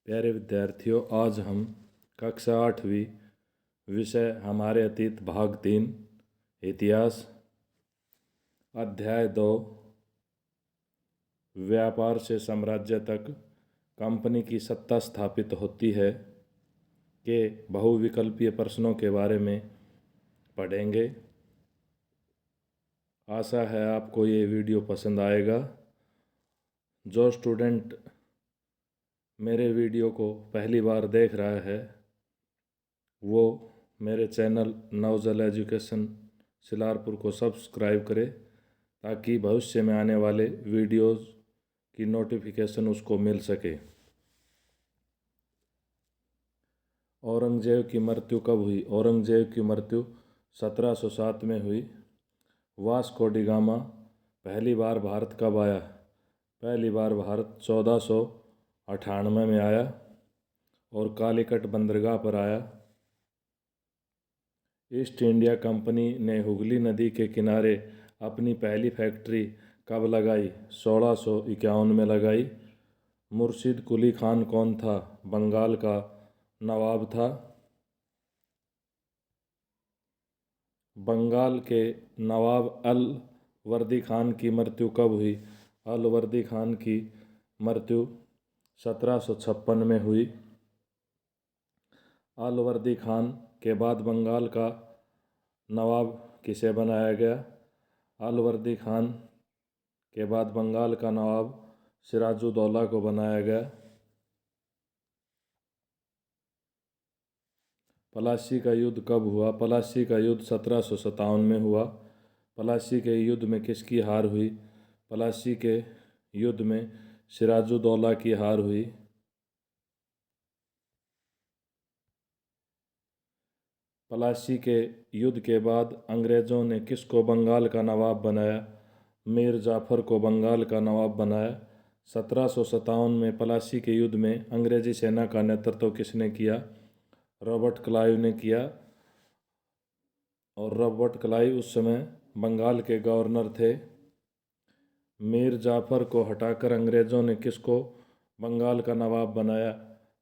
प्यारे विद्यार्थियों, आज हम कक्षा 8वीं विषय हमारे अतीत भाग 3 इतिहास अध्याय 2 व्यापार से साम्राज्य तक कंपनी की सत्ता स्थापित होती है के बहुविकल्पीय प्रश्नों के बारे में पढ़ेंगे। आशा है आपको ये वीडियो पसंद आएगा। जो स्टूडेंट मेरे वीडियो को पहली बार देख रहा है वो मेरे चैनल नवजल एजुकेशन सिलारपुर को सब्सक्राइब करे ताकि भविष्य में आने वाले वीडियोस की नोटिफिकेशन उसको मिल सके। औरंगजेब की मृत्यु कब हुई? औरंगजेब की मृत्यु 1707 में हुई। वास्को डी गामा पहली बार भारत कब आया? पहली बार भारत 1498 में आया और कालीकट बंदरगाह पर आया। ईस्ट इंडिया कंपनी ने हुगली नदी के किनारे अपनी पहली फैक्ट्री कब लगाई? 1651 में लगाई। मुर्शिद कुली खान कौन था? बंगाल का नवाब था। बंगाल के नवाब अलवर्दी खान की मृत्यु कब हुई? अलवर्दी खान की मृत्यु 1756 में हुई। अलवर्दी खान के बाद बंगाल का नवाब किसे बनाया गया? अलवर्दी खान के बाद बंगाल का नवाब सिराजुद्दौला को बनाया गया। पलासी का युद्ध कब हुआ? पलासी का युद्ध 1757 में हुआ। पलासी के युद्ध में किसकी हार हुई? पलासी के युद्ध में सिराजुद्दौला की हार हुई। पलासी के युद्ध के बाद अंग्रेज़ों ने किसको बंगाल का नवाब बनाया? मीर जाफ़र को बंगाल का नवाब बनाया। 1757 में पलासी के युद्ध में अंग्रेजी सेना का नेतृत्व किसने किया? रॉबर्ट क्लाइव ने किया। और रॉबर्ट क्लाइव उस समय बंगाल के गवर्नर थे। मीर जाफ़र को हटाकर अंग्रेज़ों ने किसको बंगाल का नवाब बनाया?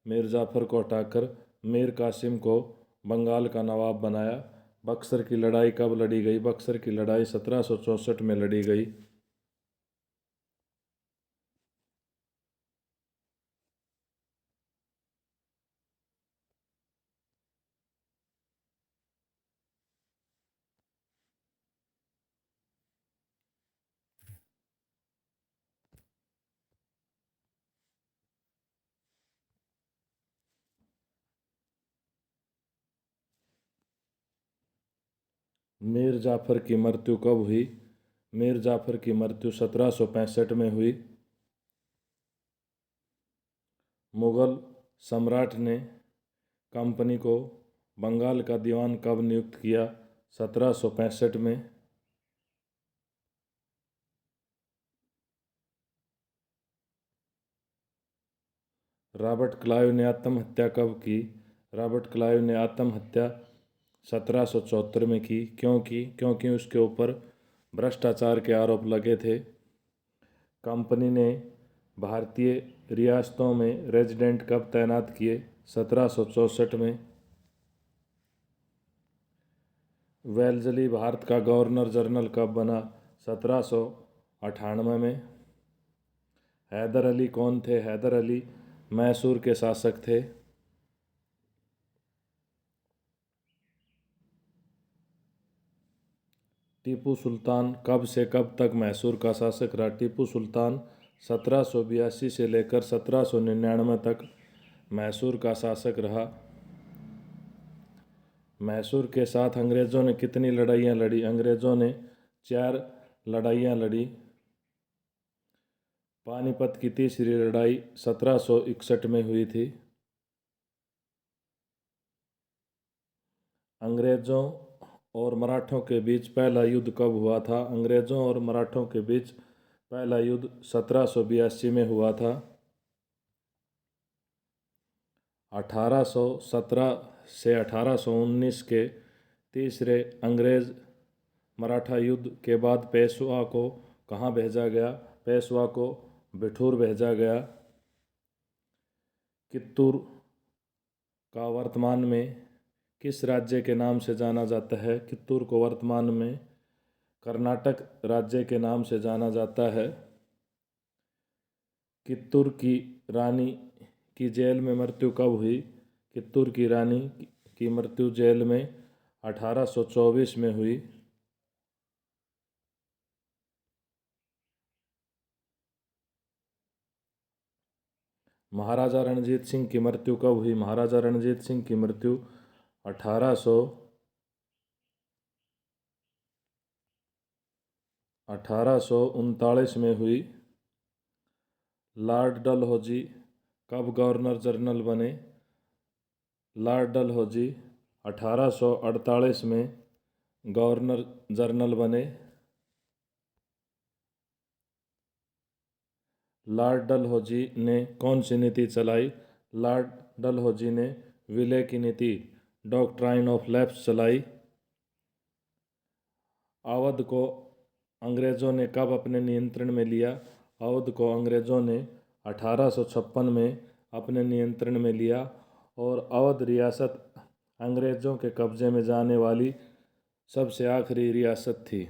मीर जाफ़र को हटाकर मीर कासिम को बंगाल का नवाब बनाया। बक्सर की लड़ाई कब लड़ी गई? बक्सर की लड़ाई 1764 में लड़ी गई। मीर जाफ़र की मृत्यु कब हुई? मीर जाफ़र की मृत्यु 1765 में हुई। मुग़ल सम्राट ने कंपनी को बंगाल का दीवान कब नियुक्त किया? 1765 में। रॉबर्ट क्लाइव ने आत्महत्या कब की? रॉबर्ट क्लाइव ने आत्महत्या 1774 में की। क्यों की? क्योंकि उसके ऊपर भ्रष्टाचार के आरोप लगे थे। कंपनी ने भारतीय रियासतों में रेजिडेंट कब तैनात किए? 1764 में। वेल्जली भारत का गवर्नर जनरल कब बना? 1798 में। हैदर अली कौन थे? हैदर अली मैसूर के शासक थे। टीपू सुल्तान कब से कब तक मैसूर का शासक रहा? टीपू सुल्तान 1782 से लेकर 1799 तक मैसूर का शासक रहा। मैसूर के साथ अंग्रेज़ों ने कितनी लड़ाइयाँ लड़ी? अंग्रेज़ों ने 4 लड़ाइयाँ लड़ी। पानीपत की तीसरी लड़ाई 1761 में हुई थी। अंग्रेज़ों और मराठों के बीच पहला युद्ध कब हुआ था? अंग्रेज़ों और मराठों के बीच पहला युद्ध 1782 में हुआ था। 1817 से 1819 के तीसरे अंग्रेज़ मराठा युद्ध के बाद पेशवा को कहाँ भेजा गया? पेशवा को बिठूर भेजा गया। कित्तूर का वर्तमान में किस राज्य के नाम से जाना जाता है? कित्तूर को वर्तमान में कर्नाटक राज्य के नाम से जाना जाता है। कित्तूर की रानी की जेल में मृत्यु कब हुई? कित्तूर की रानी की मृत्यु जेल में 1824 में हुई। महाराजा रणजीत सिंह की मृत्यु कब हुई? महाराजा रणजीत सिंह की मृत्यु 1839 में हुई। लॉर्ड डलहौजी कब गवर्नर जनरल बने? लॉर्ड डलहौजी 1848 में गवर्नर जनरल बने। लॉर्ड डलहौजी ने कौन सी नीति चलाई? लॉर्ड डलहौजी ने विलय की नीति डॉक्ट्राइन ऑफ लैप्स चलाई। अवध को अंग्रेज़ों ने कब अपने नियंत्रण में लिया? अवध को अंग्रेज़ों ने 1856 में अपने नियंत्रण में लिया और अवध रियासत अंग्रेज़ों के कब्ज़े में जाने वाली सबसे आखिरी रियासत थी।